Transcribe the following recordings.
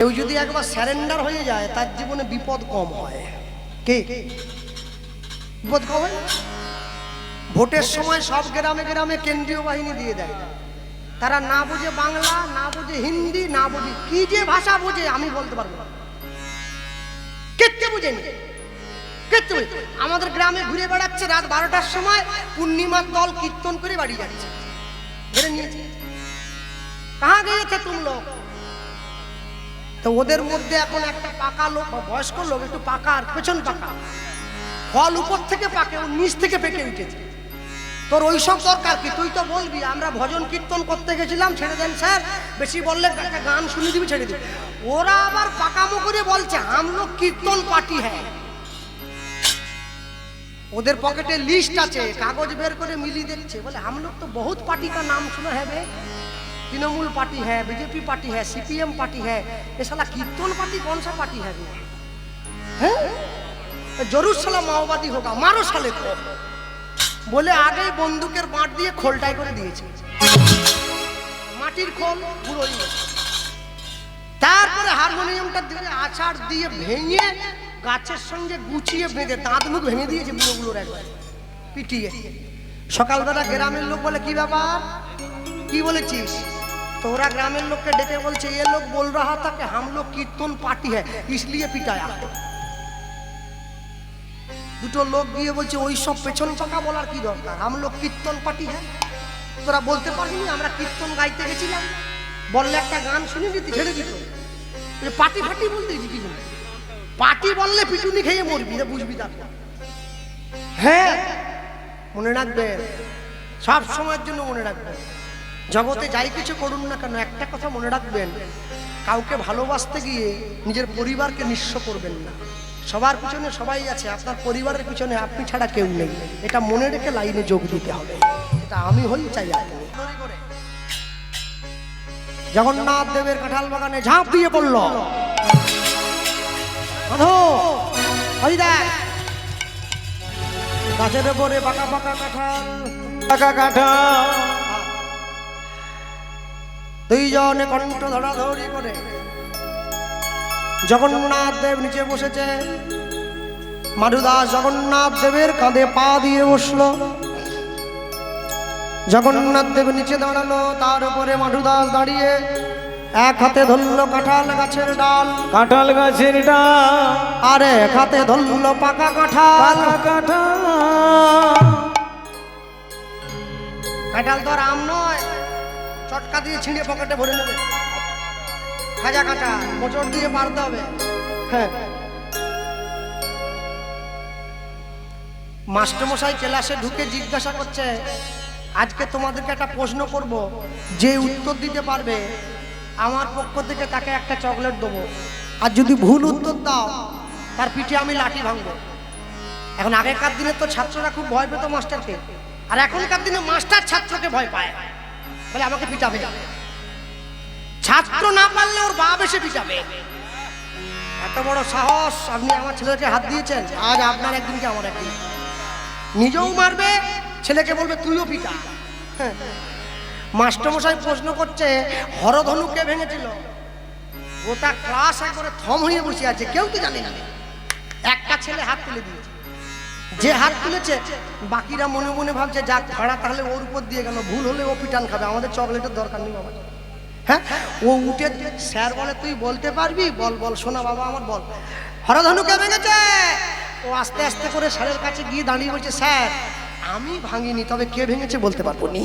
কেউ যদি একবার সারেন্ডার হয়ে যায় তার জীবনে বিপদ কম হয়। কে বিপদ কম হয়? ভোটের সময় সব গ্রামে গ্রামে কেন্দ্রীয় বাহিনী দিয়ে দেয়। তারা না বোঝে বাংলা, না বোঝে হিন্দি, না বোঝে কি যে ভাষা বোঝে আমি বলতে পারবো না। কেটে বুঝেনি, কেটে বুঝে আমাদের গ্রামে ঘুরে বেড়াচ্ছে রাত 12টার সময়, পূর্ণিমার দল কীর্তন করে বাড়ি যাচ্ছে। ধরে নিয়েছে, কাহা গিয়েছে তুমি লোক? তো ওদের মধ্যে এখন একটা পাকা লোক বা বয়স্ক লোক, একটু পাকা আর পেছন পাকা, ফল উপর থেকে পাকে, ও নিচ থেকে পেকে উঠেছে। তোর ওইসব দরকার কি? তুই তো বলবি আমরা ভজন কীর্তন করতে গেছিলাম, ছেড়ে দেন স্যার, বেশি বললে একটা গান শুনে দিবি, ছেড়ে দিবি। ওরা আবার পাকামো করে বলছে হাম লোক কীর্তন পার্টি হ্যাঁ। ওদের পকেটে লিস্ট আছে, কাগজ বের করে মিলিয়ে দেখছে, বলে হাম লোক তো বহুত পার্টি কা নাম শোনা है, तृणमूल पार्टी है, बीजेपी पार्टी है, सीपीएम पार्टी है, ये साला कीर्तन पार्टी कौन सा पार्टी है? जरूर साला माओवादी होगा, मारो साले को। बोले आगे बंदूकेर बाँट दिए खोलटाई करे दिएছে, माटिर खोल পুরোই। তারপরে হারমোনিয়ামটা দিয়ে আছাড় দিয়ে ভেঙে গাছের সঙ্গে গুছিয়ে বেঁধে দাঁত মুখ ভেঙে দিয়েছে বুড়োগুলোর একবার পিটিয়ে। সকালবেলা গ্রামের লোক বলে কি ব্যাপার, কি বলেছিস? तो ओरा ग्रामीण लोग के डेके बोलছে ये लोग बोल रहा था कि हम लोग कीर्तन पार्टी है इसलिए पिटाया। দুটো লোক গিয়ে বলছে ওই সব পেছন পাকা বলার কি দরকার, हम लोग कीर्तन पार्टी है। তোরা বলতে পারবি আমরা কীর্তন গাইতে গেছিলাম, বললে একটা গান শুনে দিতে ছেড়ে দিত। পার্টি ফাটি বলতে কি পার্টি বললে পিটুনি খেয়ে মরবি, বুঝবি তারপর। হ্যাঁ মনে রাখবেন, সব সময়ের জন্য মনে রাখবেন, জগতে যাই কিছু করুন না কেন একটা কথা মনে রাখবেন, কাউকে ভালোবাসতে গিয়ে নিজের পরিবারকে নিঃস্ব করবেন না। সবার পিছনে সবাই আছে, আপনার পরিবারের পিছনে আপনি ছাড়া কেউ নেই, এটা মনে রেখে লাইনে যোগ দিতে হবে। এটা আমি হই চাই আপনি। জগন্নাথ দেবের কাঁঠাল বাগানে ঝাঁপ দিয়ে পড়ল, গাছের উপরে পাকা পাকা কাঁঠাল, পাকা কাঁঠাল। দুইজনে কণ্ঠ ধরাধরি করে জগন্নাথ দেব নিচে বসেছে, মাধুদাস জগন্নাথ দেবের কাঁধে পা দিয়ে বসলো। জগন্নাথ দেব নিচে দাঁড়ালো, তার উপরে মাধুদাস দাঁড়িয়ে এক হাতে ধরলো কাঁঠাল গাছের ডাল, কাঁঠাল গাছের ডাল, আর এক হাতে ধরলো পাকা কাঁঠাল। কাঁঠাল তো আর আম নয়, চটকা দিয়ে ছিঁড়ে পকেটে ভরে নেবে, খাজা কাঁটা মোচড় দিয়ে পারতে হবে। হ্যাঁ, মাস্টারমশাই ক্লাসে ঢুকে জিজ্ঞাসা করছে আজকে তোমাদেরকে একটা প্রশ্ন করব, যে উত্তর দিতে পারবে আমার পক্ষ থেকে তাকে একটা চকলেট দেবো, আর যদি ভুল উত্তর দাও তার পিঠে আমি লাঠি ভাঙবো। এখন আগেকার দিনে তো ছাত্ররা খুব ভয় পেত মাস্টারকে, আর এখনকার দিনে মাস্টার ছাত্রকে ভয় পায়, বলে আমাকে পিটাবে। ছাত্র না পারলে ওর বাপ এসে পিটাবে। এত বড় সাহস, আপনি আমার ছেলেকে হাত দিয়েছেন, আজ আপনার একদিন কি আমার একদিন। নিজেও মারবে, ছেলেকে বলবে তুইও পিটা। মাস্টারমশাই প্রশ্ন করছে হরধনু কে ভেঙেছিল? গোটা ক্লাস একবারে থম হয়ে বসে আছে, কেউ তো জানে না। একটা ছেলে হাত তুলে দিয়েছে, যে হাত তুলেছে বাকিরা মনে মনে ভাবছে যাক ভাড়া তাহলে ওর উপর দিয়ে গেল, ভুল হলে ও পিটান খাবে, আমাদের চকলেটের দরকার নেই বাবা। হ্যাঁ, ও উঠে স্যার বলে তুই বলতে পারবি? বল বল শোনা বাবা আমার, বল হরধনু কে ভেঙেছে? ও আস্তে আস্তে করে স্যারের কাছে গিয়ে দাঁড়িয়ে বলছে স্যার আমি ভাঙিনি, তবে কে ভেঙেছে বলতে পারবো নি।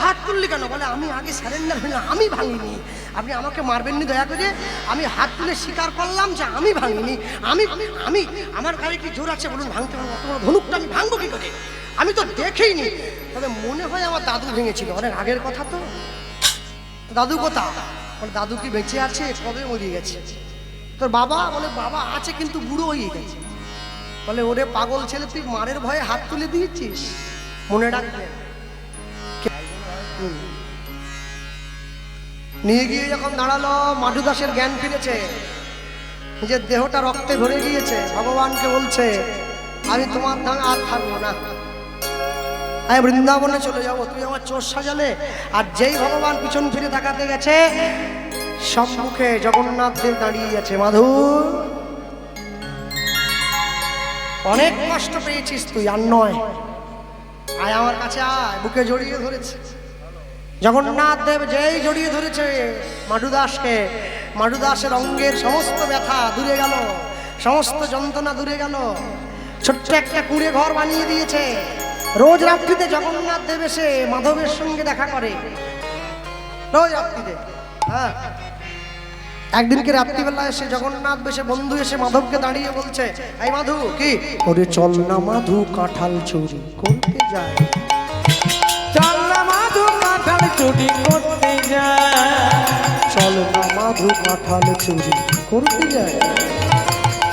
হাত তুললি কেন? বলে আমি আগে স্যারেন্ডার হই না, আমি ভাঙিনি, আপনি আমাকে মারবেন নি দয়া করে, আমি হাত তুলে স্বীকার করলাম যে আমি ভাঙিনি। আমি আমি আমার গায়ে কি জোর আছে বলুন ভাঙতে পারবো? অত বড় ধনুকটা আমি ভাঙবো কি করে? আমি তো দেখেইনি, তবে মনে হয় আমার দাদু ভেঙেছিল, অনেক আগের কথা তো। দাদু কোথা? বলে দাদু কি বেঁচে আছে? কবে মরে গেছে। তোর বাবা? বলে বাবা আছে কিন্তু বুড়ো হয়ে গেছে। বলে ওরে পাগল ছেলে, তুই মারের ভয়ে হাত তুলে দিয়েছিস, মনে রাখবে। নিয়ে গিয়ে যখন দাঁড়ালো, মাধুদাসের জ্ঞান ফিরেছে, নিজের দেহটা রক্তে ভরে গিয়েছে, ভগবানকে বলছে আমি তোমার ধান আর থাকবো না, আমি বৃন্দাবনে চলে যাব, তুই আমার চোর সাজালে। আর যেই ভগবান পিছন ফিরে তাকাতে গেছে, সম্মুখে জগন্নাথ দেব দাঁড়িয়ে আছে। মাধু, অনেক কষ্ট পেয়েছিস তুই, আর নয়, আয় আমার কাছে আয়। বুকে জড়িয়ে ধরেছে জগন্নাথ দেব। যেই জড়িয়ে ধরেছে মাধুদাসকে, মাধুদাসের অঙ্গের সমস্ত ব্যথা দূরে গেল, সমস্ত যন্ত্রণা দূরে গেল। ছোট্ট একটা কুঁড়ে ঘর বানিয়ে দিয়েছে। রোজ রাত্রিতে জগন্নাথ দেব এসে মাধবের সঙ্গে দেখা করে, রোজ রাত্রিতে। হ্যাঁ, একদিনকে রাত্রিবেলা এসে জগন্নাথ বেশে বন্ধু এসে মাধবকে দাঁড়িয়ে বলছে, এই মাধু, কি ওরে চল না মাধু কাঁঠাল চুরি করতে যায়। চল না মাধু কাঁঠাল চুরি করতে যায়। চল না মাধু কাঁঠাল চুরি করতে যায়।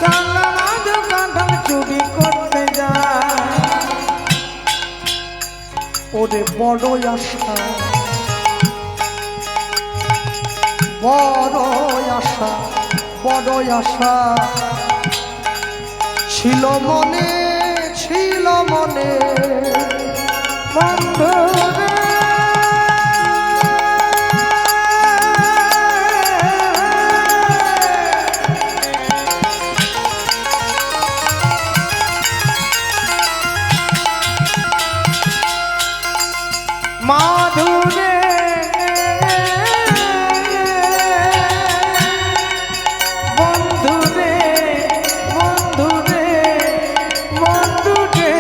চল না মাধু কাঁঠাল চুরি করতে যায়। ওরে বড় আশা, বড় আশা, বড় আশা ছিল মনে, ছিল মনে বন্ধু রে, মাধু রে, বন্ধু রে, বন্ধু রে, বন্ধু রে।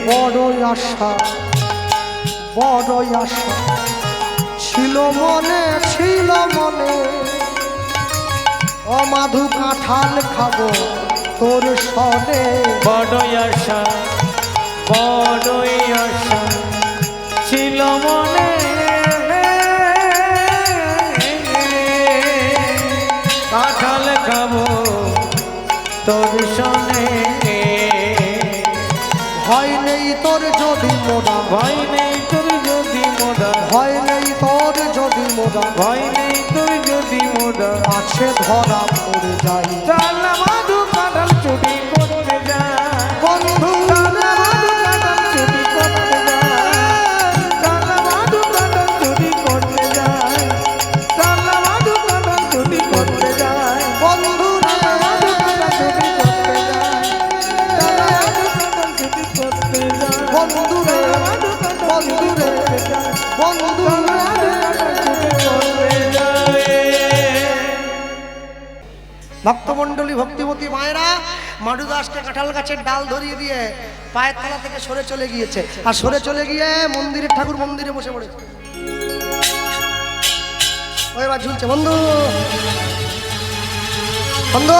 বড় আশা, বড় আশা ছিল মনে, ছিল মনে। ও মাধু কাঁঠাল খাবো তোর সনে। বড়ই আশা, বড়ই আশা ছিল মনে, কাঁঠাল খাবো তোর সনে। ভয় নেই তোর যদি মোরা, ভয় নেই তোর যদি মোরা, ভয় নেই তোর যদি মোরা, ভয় নেই তোর যদি মোরা। আছে ধরা পড়ে যাই। চল না মাধু কাঁঠাল চুরি করতে যায়। বন্ধু চল না মাধু কাঁঠাল চুরি করতে যায়। চল না মাধু কাঁঠাল চুরি করতে যায়। চল না মাধু কাঁঠাল চুরি করতে যায়। বন্ধু রে, মাধু কাঁঠাল চুরি করতে যায়। চল না মাধু কাঁঠাল চুরি করতে যায়। বন্ধু রে, মাধু কাঁঠাল বন্ধু রে, বন্ধু চল না মাধু কাঁঠাল চুরি করতে যায়। ভক্তমণ্ডলী, ভক্তিমতী মায়েরা মাধুদাসকে কাঁঠাল গাছের ডাল ধরিয়ে দিয়ে পায়ের তলা থেকে সরে চলে গিয়েছে। আর সরে চলে গিয়ে মন্দিরের ঠাকুর মন্দিরে বসে পড়েছে। ও এবার ঝুলছে, বন্ধু, বন্ধু।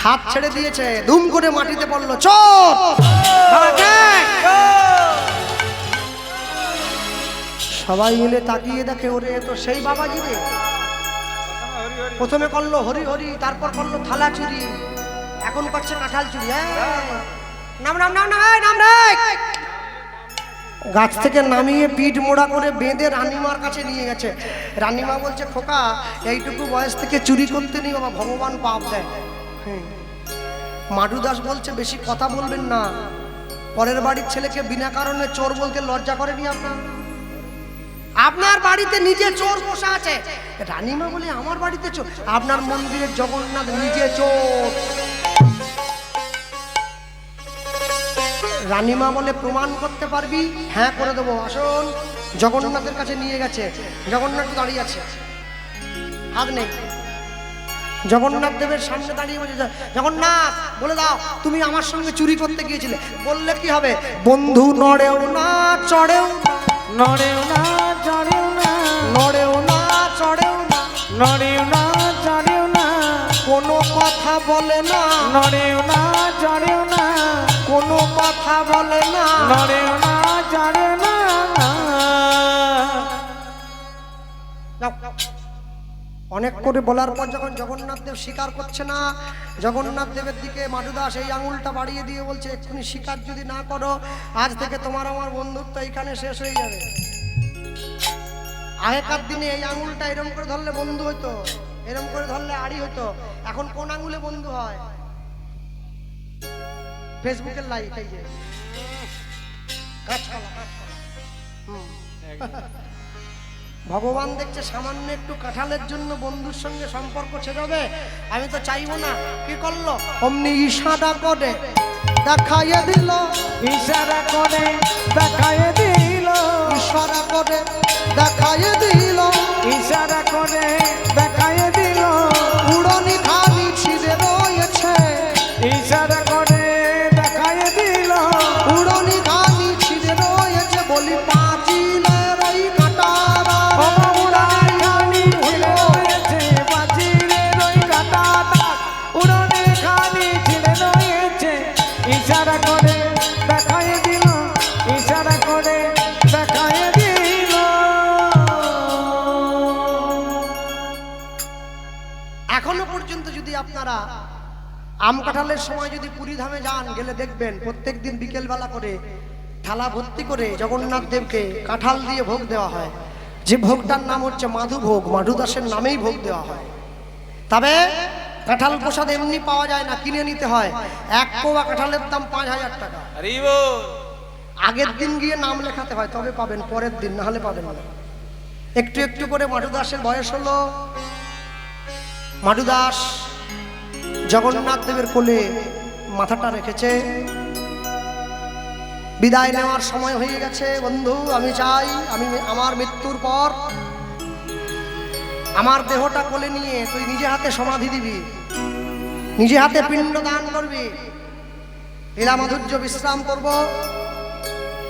হাত ছেড়ে দিয়েছে, দুম করে মাটিতে পড়লো। চোর! সবাই মিলে তাকিয়ে দেখে, ওরে এ তো সেই বাবাজি রে। প্রথমে করলো হরি হরি, তারপর করলো থালা চুরি, এখন করছে কাঁঠাল চুরি। নাম নাম নাম নাম, নাম রে। গাছ থেকে নামিয়ে পিঠ মোড়া করে বেঁধে রানীমার কাছে নিয়ে গেছে। রানীমা বলছে, খোকা এইটুকু বয়স থেকে চুরি করতে নেই বাবা, ভগবান পাপ দেয়। মাধুদাস বলছে, বেশি কথা বলবেন না, পরের বাড়ির ছেলেকে বিনা কারণে চোর বলতে লজ্জা করেনি আপনার? আপনার বাড়িতে নিজে চোর বসা আছে। রানীমা বলে, আমার বাড়িতে চোর? আপনার মন্দিরের জগন্নাথ নিজে চোর। রানীমা বলে, প্রমাণ করতে পারবি? হ্যাঁ, করে দেবো, আসুন। জগন্নাথের কাছে নিয়ে গেছে। জগন্নাথ দাঁড়িয়ে আছে, হাত নেই। জগন্নাথ দেবের সামনে দাঁড়িয়ে বলছে, জগন্নাথ বলে দাও, তুমি আমার সঙ্গে চুরি করতে গিয়েছিলে। বললে কি হবে? বন্ধু নড়েও না চড়েও না, নড়েও না চড়েও না, নড়েও না চড়েও না, নড়েও না চড়েও না, কোনো কথা বলে না, নড়েও না চড়েও না, কোনো কথা বলে না। নড়েও না চড়েও না। অনেক করে বলার পর যখন জগন্নাথ দেব স্বীকার করছে না, জগন্নাথ দেবের দিকে মাধুদাস এই আঙুলটা বাড়িয়ে দিয়ে বলছে, এক্ষুনি স্বীকার যদি না করো, আজ থেকে তোমার আমার বন্ধুত্ব এইখানে শেষ হয়ে যাবে। আগেকার দিনে এই আঙুলটা এরম করে ধরলে বন্ধু হইতো, এরম করে ধরলে আড়ি হইতো। এখন কোন আঙুলে বন্ধু হয়? ফেসবুকের লাইক এই যে কাঁচকলা কাঁচকলা। ভগবান দেখছে সামান্য একটু কাঁঠালের জন্য বন্ধুর সঙ্গে সম্পর্ক ছেড়ে, আমি তো চাইবো না। কি করলো? অমনি ইশারা করে দেখাইয়ে দিল, ইশারা করে দেখাইয়ে দিল, ইশারা করে দেখাইয়ে দিল, ইশারা করে দেখাইয়ে দিল, উড়নি খালি ছিঁড়ে রয়েছে, ইশারা করে দেখাইয়ে দিল, উড়নি খালি ছিঁড়ে রয়েছে। বলি পাঁচিলের ওই কাঁটারা উড়ানে খালি ছিঁড়ে রয়েছে, পাঁচিলের ওই কাঁটাটা উড়ানে খালি ছিঁড়ে রয়েছে। ইশারা করে দেখাইয়ে দিল, ইশারা করে দেখাইয়ে দিল। এখনো পর্যন্ত যদি আপনারা আম কাঁঠালের সময় যদি পুরী ধামে যান, গেলে দেখবেন প্রত্যেকদিন বিকেলবেলা করে থালা ভর্তি করে জগন্নাথ দেবকে কাঁঠাল দিয়ে ভোগ দেওয়া হয়। যে ভোগটার নাম হচ্ছে মাধু ভোগ, মাধু দাসের নামেই ভোগ দেওয়া হয়। তবে কাঁঠাল প্রসাদ এমনি পাওয়া যায় না, কিনে নিতে হয়। এক কোয়া কাঁঠালের দাম 5,000 টাকা। আগের দিন গিয়ে নাম লেখাতে হয়, তবে পাবেন, পরের দিন না হলে পাবেন না। একটু একটু করে মাধু দাসের বয়স হলো। মাধু দাস জগন্নাথ দেবের কোলে মাথাটা রেখেছে। বিদায় নেওয়ার সময় হয়ে গেছে। বন্ধু, আমি চাই আমি আমার মৃত্যুর পর আমার দেহটা কোলে নিয়ে তুই নিজে হাতে সমাধি দিবি, নিজে হাতে পিণ্ড দান করবি, লীলা মাধুর্য বিশ্রাম করব।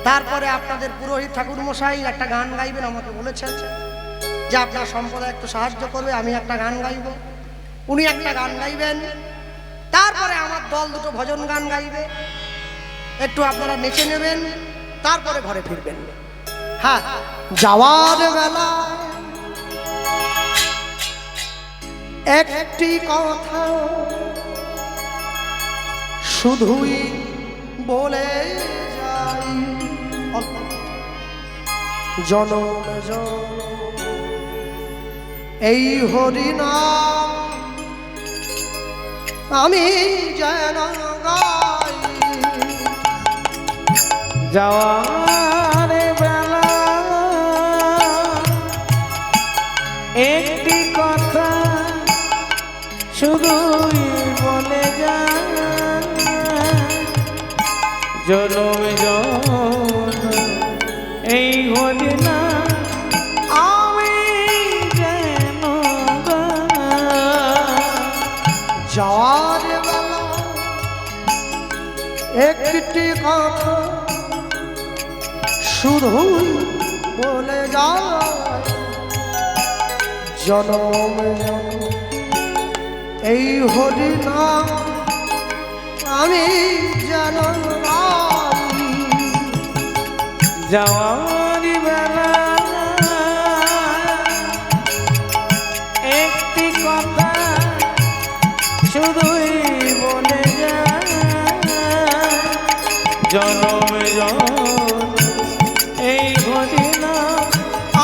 তারপরে আপনাদের পুরোহিত ঠাকুর মশাই একটা গান গাইবেন, আমাকে বলেছেন যে আপনার সম্প্রদায় একটু সাহায্য করবে, আমি একটা গান গাইব। উনি একটা গান গাইবেন, তারপরে আমার দল দুটো ভজন গান গাইবে, একটু আপনারা নেচে নেবেন, তারপরে ঘরে ফিরবেন। হ্যাঁ, যাওয়ার বেলা একটি কথা শুধুই বলে যাই, জনম জনম এই হরিনাম আমি যেন গাই। যাওয়ার বেলা একটি কথা শুধুই বলে যায়, জনম জনম এই হরিনা আমি যেন গাই। যাওয়ার বেলা একটি কথা শুধুই বলে যায়, জনম জনম এই হরিনাম আমি যেন গাই। যাওয়ার বেলা একটি কথা শুধুই বলে যায়, জনম জনম এই হরিনাম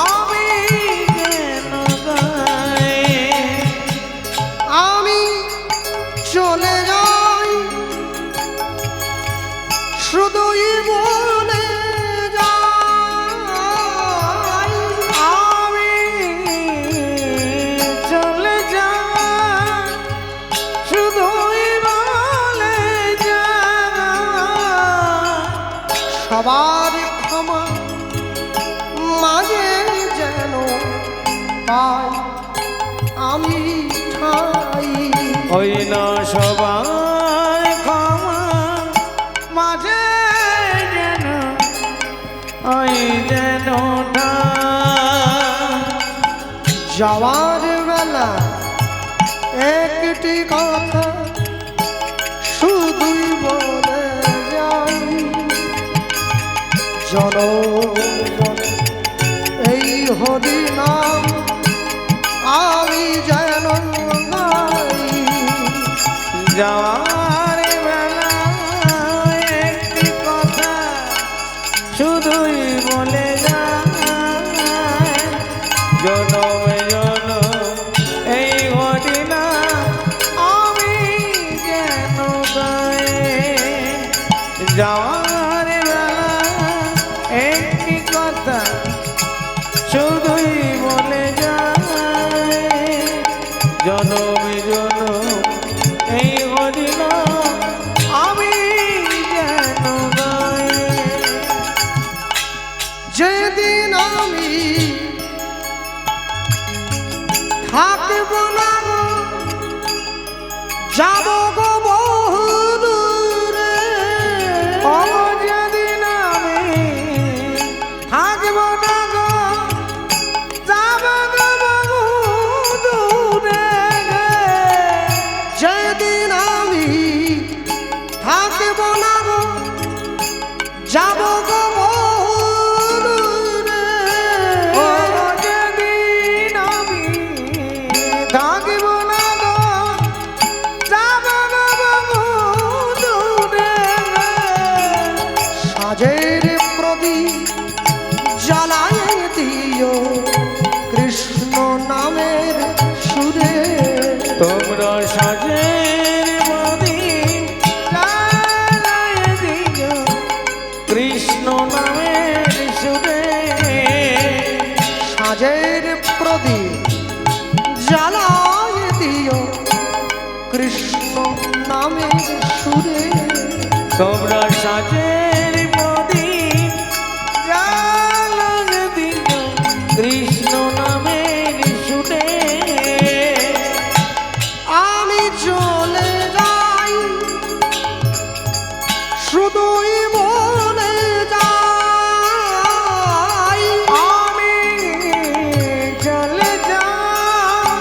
আমি যেন গাই। আমি চলে যাই শুধুই বলে যাই, আমি চলে যাই শুধুই বলে যাই। সবার ক্ষমা মাঝে যেন পাই আমি ঠাই। ওই না সবাই ক্ষমা মাঝে যেন ওই যেন যাওয়ার বেলা একটি কথা শুধুই বলে যাই, জনম জনম এই হরিনাম আমি যেন গাই। যাওয়ার বেলা একটি কথা শুধুই বলে যায়, জনম জনম এই হরিনাম আমি যেন গাই। থাকব না গো, যাব গো বহু দূরে। যেদিন আমি থাকব না গো, যাব গো বহু দূরে। যেদিন আমি থাকব না গো, যাব গো বহু দূরে। যেদিন আমি থাকব না গো, যাব গো বহু দূরে। সাজের প্রদীপ জ্বালায় দিও কৃষ্ণ নামের সুরে। তোমরা সাজের প্রদীপ জ্বালায় দিও কৃষ্ণ নামের সুরে। সাজের প্রদীপ জ্বালায় দিও কৃষ্ণ নামের সুরে। তোমরা সাজের প্রদীপ জ্বালায় দিও কৃষ্ণ নামের সুরে। আমি চলে যাই শুধুই বলে যাই। আমি চলে যাই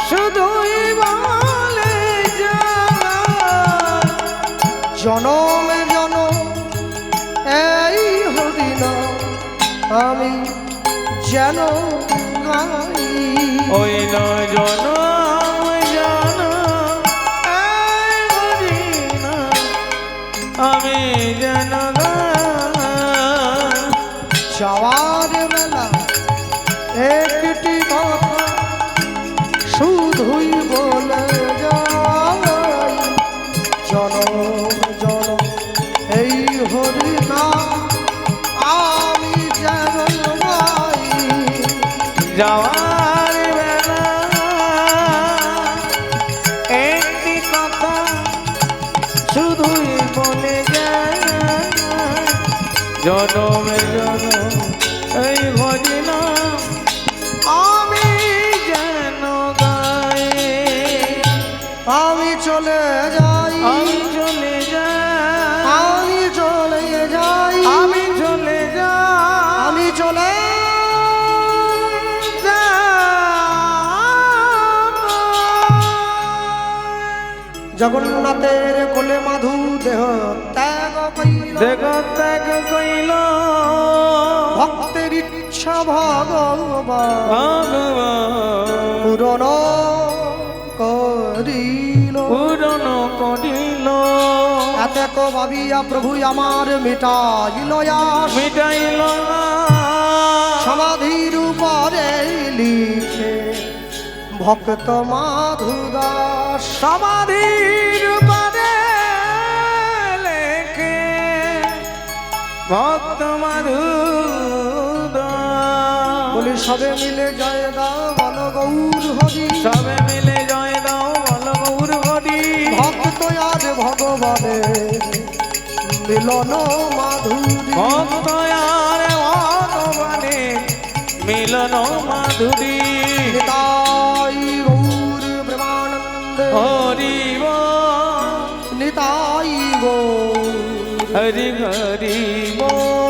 শুধুই বলে যাই। জনম জনম এই হরিনাম আমি যেন গাই। ওই নয় জনম জনম এই হরিনাম আমি যেন গাই। যাওয়ার বেলা একটি কথা শুধুই বলে যাই। জনম জনম এই হরিনাম আমি যেন গাই। যাওয়ার বেলা একটি কথা শুধুই বলে যায়। জনমে জনম এই হরিনাম আমি যেন গাই। আমি চলে যাই, আমি চলে যাই, আমি চলে যাই, আমি চলে যাই, আমি চলে জগন্নাথের কোলে মাধু দেহ ত্যাগ কইল। দেখ ত্যাগ কইল ভক্তের ইচ্ছা ভগবান ভগবান পূরণ করিল। পূরণ করিল। এত ভাবিয়া প্রভু আমার মিটাইল আশ। মিটাইল সমাধির উপরে লিখে ভক্ত মাধুদাস। সমাধির পরে লেখে ভক্ত মাধুদাস। বলি সবে মিলে জয় দাও বল গৌর হরি। সবে মিলে জয় দাও বল গৌর হরি। ভক্ত আজ ভগবানে মিলন মাধুরী। ভক্ত আর ভগবানে মিলন মাধুরী। নিতাই গৌর প্রেমানন্দ হরি বল নিতাই গৌর হরি হরি বল।